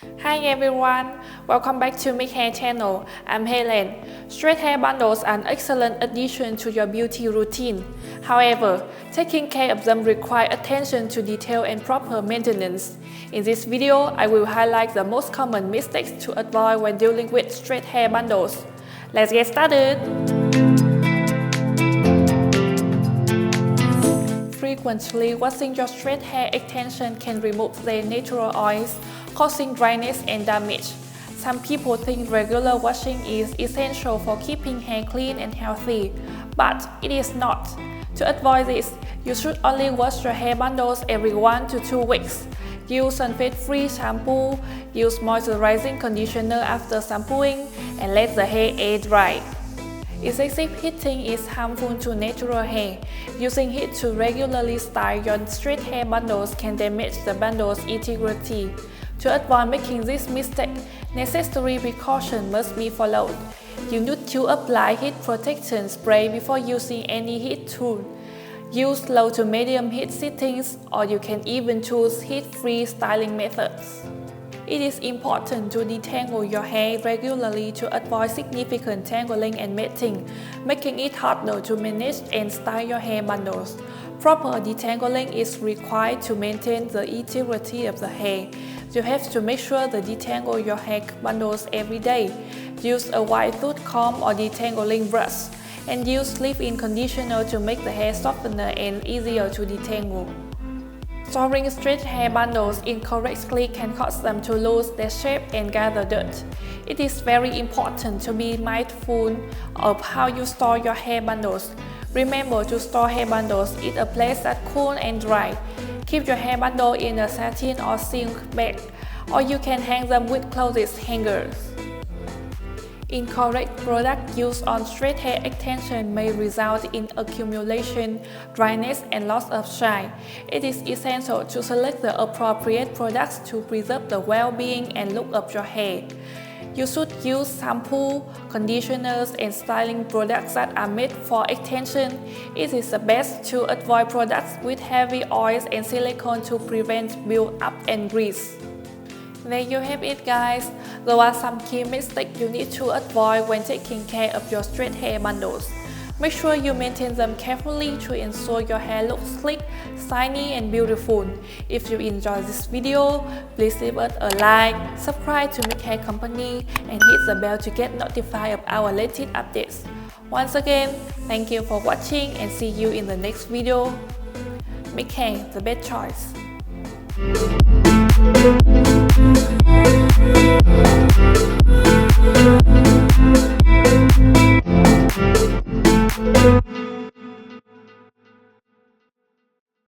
Hi everyone, welcome back to my hair channel. I'm Helen. Straight hair bundles are an excellent addition to your beauty routine. However, taking care of them requires attention to detail and proper maintenance. In this video, I will highlight the most common mistakes to avoid when dealing with straight hair bundles. Let's get started! Frequently washing your straight hair extension can remove their natural oils, causing dryness and damage. Some people think regular washing is essential for keeping hair clean and healthy, but it is not. To avoid this, you should only wash your hair bundles every 1 to 2 weeks. Use sulfate-free shampoo, use moisturizing conditioner after shampooing, and let the hair air dry. Excessive heating is harmful to natural hair. Using heat to regularly style your straight hair bundles can damage the bundle's integrity. To avoid making this mistake, necessary precautions must be followed. You need to apply heat protection spray before using any heat tool. Use low to medium heat settings, or you can even choose heat-free styling methods. It is important to detangle your hair regularly to avoid significant tangling and matting, making it harder to manage and style your hair bundles. Proper detangling is required to maintain the integrity of the hair. You have to make sure to detangle your hair bundles every day. Use a wide tooth comb or detangling brush, and use leave-in conditioner to make the hair softer and easier to detangle. Storing straight hair bundles incorrectly can cause them to lose their shape and gather dirt. It is very important to be mindful of how you store your hair bundles. Remember to store hair bundles in a place that's cool and dry. Keep your hair bundle in a satin or silk bag, or you can hang them with clothes hangers. Incorrect product use on straight hair extension may result in accumulation, dryness, and loss of shine. It is essential to select the appropriate products to preserve the well-being and look of your hair. You should use shampoo, conditioners, and styling products that are made for extension. It is the best to avoid products with heavy oils and silicone to prevent build-up and grease. There you have it, guys. There are some key mistakes you need to avoid when taking care of your straight hair bundles. Make sure you maintain them carefully to ensure your hair looks sleek, shiny, and beautiful. If you enjoyed this video, please leave us a like, subscribe to Make Hair Company, and hit the bell to get notified of our latest updates. Once again, thank you for watching and see you in the next video. Make hair the best choice.